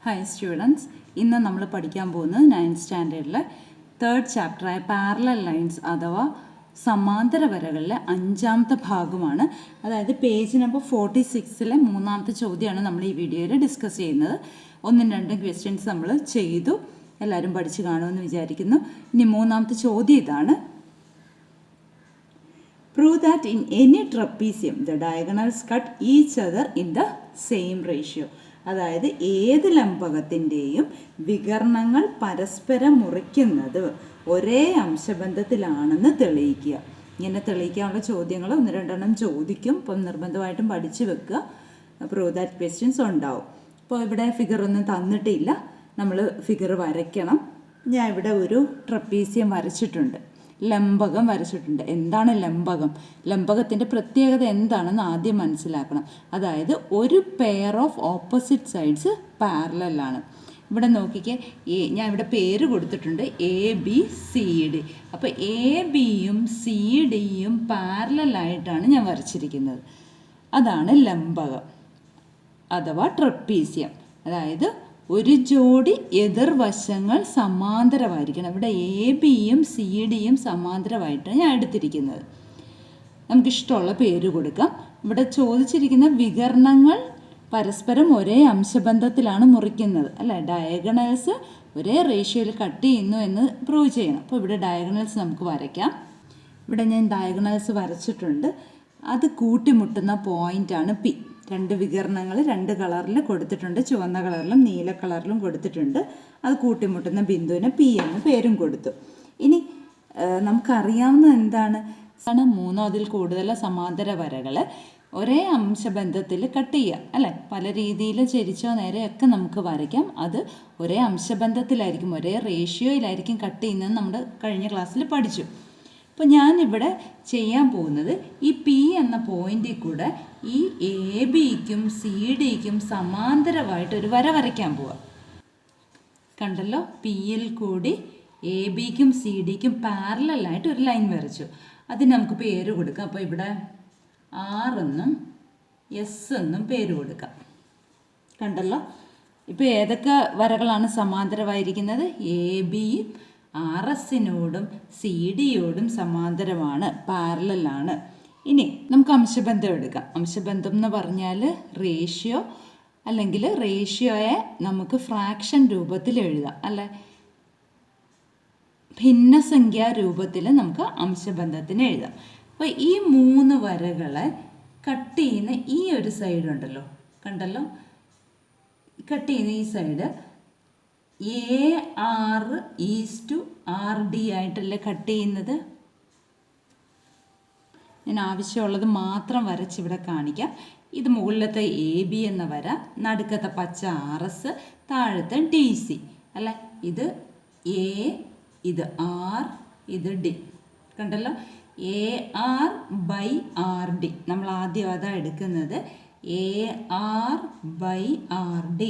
Hi students, ഇന്ന് നമ്മൾ പഠിക്കാൻ പോകുന്നത് 9th സ്റ്റാൻഡേർഡിലെ 3rd ചാപ്റ്ററായ പാരലൽ ലൈൻസ് അഥവാ സമാന്തര വരകളിലെ 5ാമത്തെ ഭാഗമാണ്. അതായത് പേജ് നമ്പർ 46-ലെ 3ാമത്തെ ചോദ്യമാണ് നമ്മൾ ഈ വീഡിയോയിൽ ഡിസ്കസ് ചെയ്യുന്നത്. 1-2 ക്വസ്റ്റ്യൻസ് നമ്മൾ ചെയ്തു, എല്ലാവരും പഠിച്ചു കാണുമെന്ന് വിചാരിക്കുന്നു. ഇനി 3ാമത്തെ ചോദ്യം ഇതാണ്: Prove that in any trapezium the diagonals cut each other in the same ratio. അതായത് ഏത് ലംബകത്തിൻ്റെയും വികർണങ്ങൾ പരസ്പരം മുറിക്കുന്നത് ഒരേ അംശബന്ധത്തിലാണെന്ന് തെളിയിക്കുക. ഇങ്ങനെ തെളിയിക്കാനുള്ള ചോദ്യങ്ങൾ 1-2 ചോദിക്കും. അപ്പം നിർബന്ധമായിട്ടും പഠിച്ചു വെക്കുക. പ്രൂവ് ദാറ്റ് ക്വസ്റ്റ്യൻസ് ഉണ്ടാവും. അപ്പോൾ ഇവിടെ ഫിഗർ ഒന്നും തന്നിട്ടില്ല, നമ്മൾ ഫിഗർ വരയ്ക്കണം. ഞാൻ ഇവിടെ ഒരു ട്രപ്പീസിയം വരച്ചിട്ടുണ്ട്, ലംബകം വരച്ചിട്ടുണ്ട്. എന്താണ് ലംബകം? ലംബകത്തിൻ്റെ പ്രത്യേകത എന്താണെന്ന് ആദ്യം മനസ്സിലാക്കണം. അതായത് ഒരു പെയർ ഓഫ് ഓപ്പോസിറ്റ് സൈഡ്സ് പാരലലാണ്. ഇവിടെ നോക്കിക്കേ, ഞാൻ ഇവിടെ പേര് കൊടുത്തിട്ടുണ്ട് ABCD. അപ്പോൾ ABയും CDയും പാരലലായിട്ടാണ് ഞാൻ വരച്ചിരിക്കുന്നത്. അതാണ് ലംബകം അഥവാ ട്രപ്പീസിയം. അതായത് ഒരു ജോഡി എതിർവശങ്ങൾ സമാന്തരമായിരിക്കണം. ഇവിടെ ABയും CDയും സമാന്തരമായിട്ടാണ് ഞാൻ എടുത്തിരിക്കുന്നത്. നമുക്കിഷ്ടമുള്ള പേര് കൊടുക്കാം. ഇവിടെ ചോദിച്ചിരിക്കുന്ന വികർണങ്ങൾ പരസ്പരം ഒരേ അംശബന്ധത്തിലാണ് മുറിക്കുന്നത്, അല്ലേ? ഡയഗണൽസ് ഒരേ റേഷ്യോയിൽ കട്ട് ചെയ്യുന്നു എന്ന് പ്രൂവ് ചെയ്യണം. അപ്പോൾ ഇവിടെ ഡയഗണൽസ് നമുക്ക് വരയ്ക്കാം. ഇവിടെ ഞാൻ ഡയഗണൽസ് വരച്ചിട്ടുണ്ട്. അത് കൂട്ടിമുട്ടുന്ന പോയിൻ്റാണ് P. 2 വികർണങ്ങൾ 2 കളറിൽ കൊടുത്തിട്ടുണ്ട്, ചുവന്ന കളറിലും നീല കളറിലും കൊടുത്തിട്ടുണ്ട്. അത് കൂട്ടിമുട്ടുന്ന ബിന്ദുവിന് P എന്ന് പേരും കൊടുത്തു. ഇനി നമുക്കറിയാവുന്നത് എന്താണ്? 3 അതിൽ കൂടുതൽ സമാന്തര വരകൾ ഒരേ അംശബന്ധത്തിൽ കട്ട് ചെയ്യുക, അല്ലേ? പല രീതിയിൽ ചെരിച്ചോ നേരെയൊക്കെ നമുക്ക് വരയ്ക്കാം. അത് ഒരേ അംശബന്ധത്തിലായിരിക്കും, ഒരേ റേഷ്യോയിലായിരിക്കും കട്ട് ചെയ്യുന്നതെന്ന് നമ്മൾ കഴിഞ്ഞ ക്ലാസ്സിൽ പഠിച്ചു. അപ്പോൾ ഞാനിവിടെ ചെയ്യാൻ പോകുന്നത് ഈ P എന്ന പോയിന്റിൽ കൂടെ ഈ ABക്കും CDക്കും സമാന്തരമായിട്ട് ഒരു വര വരയ്ക്കാൻ പോവാം. കണ്ടല്ലോ, Pയിൽ കൂടി ABക്കും CDക്കും പാരലലായിട്ട് ഒരു ലൈൻ വരച്ചു. അതിന് നമുക്ക് പേര് കൊടുക്കാം. അപ്പോൾ ഇവിടെ R എന്നും S എന്നും പേര് കൊടുക്കാം. കണ്ടല്ലോ, ഇപ്പോൾ ഏതൊക്കെ വരകളാണ് സമാന്തരമായിരിക്കുന്നത്? AB RSനോടും CDയോടും സമാന്തരമാണ്, പാരലലാണ്. ഇനി നമുക്ക് അംശബന്ധം എടുക്കാം. അംശബന്ധം എന്ന് പറഞ്ഞാൽ റേഷ്യോ, അല്ലെങ്കിൽ റേഷ്യോയെ നമുക്ക് ഫ്രാക്ഷൻ രൂപത്തിൽ എഴുതാം, അല്ലേ? ഭിന്നസംഖ്യാ രൂപത്തിൽ നമുക്ക് അംശബന്ധത്തിന് എഴുതാം. അപ്പോൾ ഈ 3 വരകളെ കട്ട് ചെയ്യുന്ന ഈ ഒരു സൈഡ് ഉണ്ടല്ലോ, കണ്ടല്ലോ, കട്ട് ചെയ്യുന്ന ഈ സൈഡ് AR:RD ആയിട്ടല്ലേ കട്ട് ചെയ്യുന്നത്? ഞാൻ ആവശ്യമുള്ളത് മാത്രം വരച്ചിവിടെ കാണിക്കാം. ഇത് മുകളിലത്തെ AB എന്ന വര, നടുക്കത്തെ പച്ച RS, താഴത്തെ DC, അല്ലേ? ഇത് A, ഇത് R, ഇത് D. കണ്ടല്ലോ, AR/RD. നമ്മൾ ആദ്യം അതാ എടുക്കുന്നത്, AR/RD.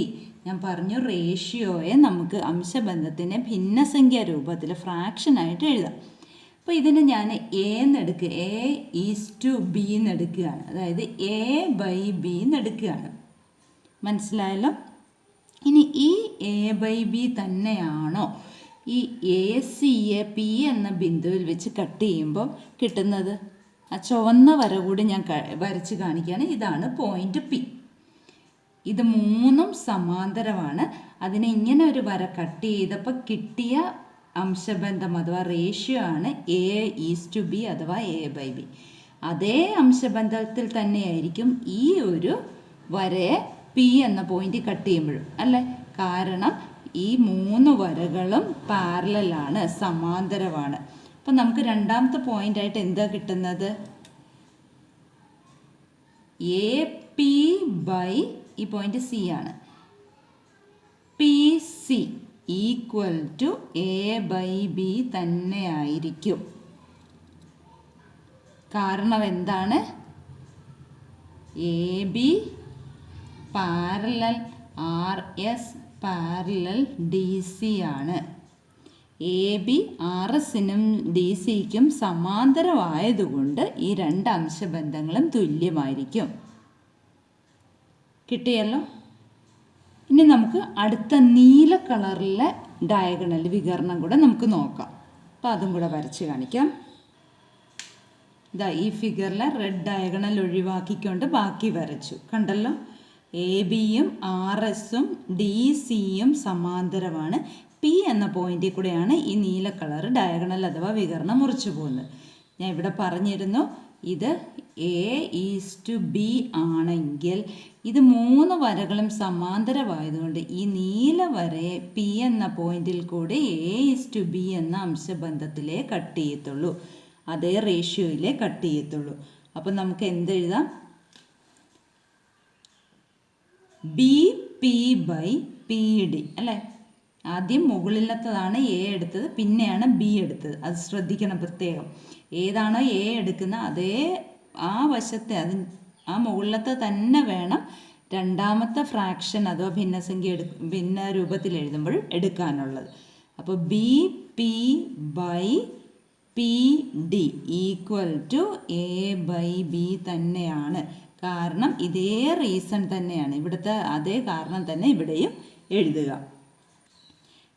ഞാൻ പറഞ്ഞു, റേഷ്യോയെ നമുക്ക് അംശബന്ധത്തിനെ ഭിന്നസംഖ്യ രൂപത്തിൽ ഫ്രാക്ഷനായിട്ട് എഴുതാം. അപ്പോൾ ഇതിന് ഞാൻ A എന്നെടുക്കുക, A:B എന്നെടുക്കുകയാണ്. അതായത് A/B എന്നെടുക്കുകയാണ്. മനസ്സിലായല്ലോ? ഇനി ഈ A/B തന്നെയാണോ ഈ ACയെ P എന്ന ബിന്ദുവിൽ വെച്ച് കട്ട് ചെയ്യുമ്പോൾ കിട്ടുന്നത്? ആ ചുവന്ന വര കൂടി ഞാൻ വരച്ച് കാണിക്കുകയാണ്. ഇതാണ് പോയിന്റ് P. ഇത് 3ഉം സമാന്തരമാണ്. അതിനെ ഇങ്ങനെ ഒരു വര കട്ട് ചെയ്തപ്പോൾ കിട്ടിയ അംശബന്ധം അഥവാ റേഷ്യോ ആണ് A:B അഥവാ A/B. അതേ അംശബന്ധത്തിൽ തന്നെയായിരിക്കും ഈ ഒരു വരയെ P എന്ന പോയിന്റ് കട്ട് ചെയ്യുമ്പോഴും, അല്ലേ? കാരണം ഈ 3 വരകളും പാരലലാണ്, സമാന്തരമാണ്. അപ്പം നമുക്ക് രണ്ടാമത്തെ പോയിന്റായിട്ട് എന്താ കിട്ടുന്നത്? AP ഈ പോയിന്റ് C ആണ്. PC ഈക്വൽ ടു A/B തന്നെ ആയിരിക്കും. കാരണം എന്താണ്? AB parallel RS parallel DC ആണ്. AB RSനും DCക്കും സമാന്തരമായതുകൊണ്ട് ഈ 2 അംശബന്ധങ്ങളും തുല്യമായിരിക്കും. കിട്ടിയല്ലോ? ഇനി നമുക്ക് അടുത്ത നീല കളറിലെ ഡയഗണൽ വികരണം കൂടെ നമുക്ക് നോക്കാം. അപ്പോൾ അതും കൂടെ വരച്ച് കാണിക്കാം. ഇതാ ഈ ഫിഗറിലെ റെഡ് ഡയഗണൽ ഒഴിവാക്കിക്കൊണ്ട് ബാക്കി വരച്ചു. കണ്ടല്ലോ, എ ബിയും ആർ എസും ഡി സിയും സമാന്തരമാണ്. പി എന്ന പോയിന്റിൽ കൂടെയാണ് ഈ നീല കളർ ഡയഗണൽ അഥവാ വികരണം മുറിച്ചു പോകുന്നത്. ഞാൻ ഇവിടെ പറഞ്ഞിരുന്നു, ഇത് എ ഈസ് ടു ബി ആണെങ്കിൽ ഇത് 3 വരകളും സമാന്തരമായതുകൊണ്ട് ഈ നീല വരയെ പി എന്ന പോയിന്റിൽ കൂടി എ ഈസ് ടു ബി എന്ന അംശബന്ധത്തിലേ കട്ട് ചെയ്യത്തുള്ളൂ, അതേ റേഷ്യോയിലേ കട്ട് ചെയ്യത്തുള്ളൂ. അപ്പം നമുക്ക് എന്തെഴുതാം? B P by P D അല്ലേ. ആദ്യം മുകളിലത്തതാണ് എ എടുത്തത്, പിന്നെയാണ് ബി എടുത്തത്. അത് ശ്രദ്ധിക്കണം പ്രത്യേകം. ഏതാണോ എ എടുക്കുന്ന അതേ ആ വശത്തെ ആ മുകളിലത്തെ തന്നെ വേണം രണ്ടാമത്തെ ഫ്രാക്ഷൻ അഥവാ ഭിന്നസംഖ്യ ഭിന്ന രൂപത്തിൽ എഴുതുമ്പോൾ എടുക്കാനുള്ളത്. അപ്പോൾ B P by P D equal to A by B തന്നെയാണ്. കാരണം ഇതേ റീസൺ തന്നെയാണ്, ഇവിടുത്തെ അതേ കാരണം തന്നെ ഇവിടെയും എഴുതുക.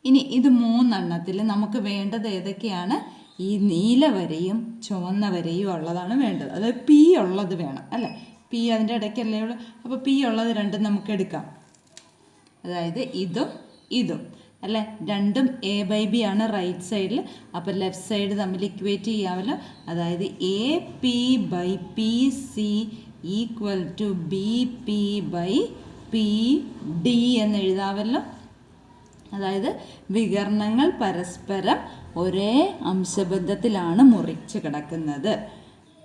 ഇനി ഇത് 3 നമുക്ക് വേണ്ടത് ഏതൊക്കെയാണ്? ഈ നീല വരയും ചുവന്ന വരയും ഉള്ളതാണ് വേണ്ടത്. അതായത് പി ഉള്ളത് വേണം അല്ലേ. പി അതിൻ്റെ ഇടയ്ക്കല്ലേ ഉള്ളൂ. അപ്പോൾ പി ഉള്ളത് രണ്ടും നമുക്ക് എടുക്കാം. അതായത് ഇതും അല്ലേ, രണ്ടും എ ബൈ ബി ആണ് റൈറ്റ് സൈഡിൽ. അപ്പോൾ ലെഫ്റ്റ് സൈഡ് തമ്മിൽ ഇക്വേറ്റ് ചെയ്യാമല്ലോ. അതായത് A P by P C equal to B P by P D എന്ന് എഴുതാമല്ലോ. അതായത് വികരണങ്ങൾ പരസ്പരം ഒരേ അംശബന്ധത്തിലാണ് മുറിച്ച് കിടക്കുന്നത്,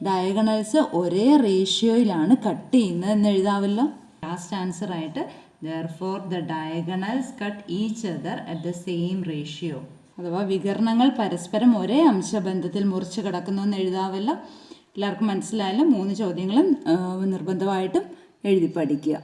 ഡയഗണൽസ് ഒരേ റേഷ്യോയിലാണ് കട്ട് ചെയ്യുന്നത് എന്ന് എഴുതാമല്ലോ. ലാസ്റ്റ് ആൻസർ ആയിട്ട് therefore the diagonals cut each other at the same ratio, അഥവാ വികരണങ്ങൾ പരസ്പരം ഒരേ അംശബന്ധത്തിൽ മുറിച്ച് കിടക്കുന്നു എന്ന് എഴുതാമല്ലോ. എല്ലാവർക്കും മനസ്സിലായല്ലോ. 3 ചോദ്യങ്ങളും നിർബന്ധമായിട്ടും എഴുതി പഠിക്കുക.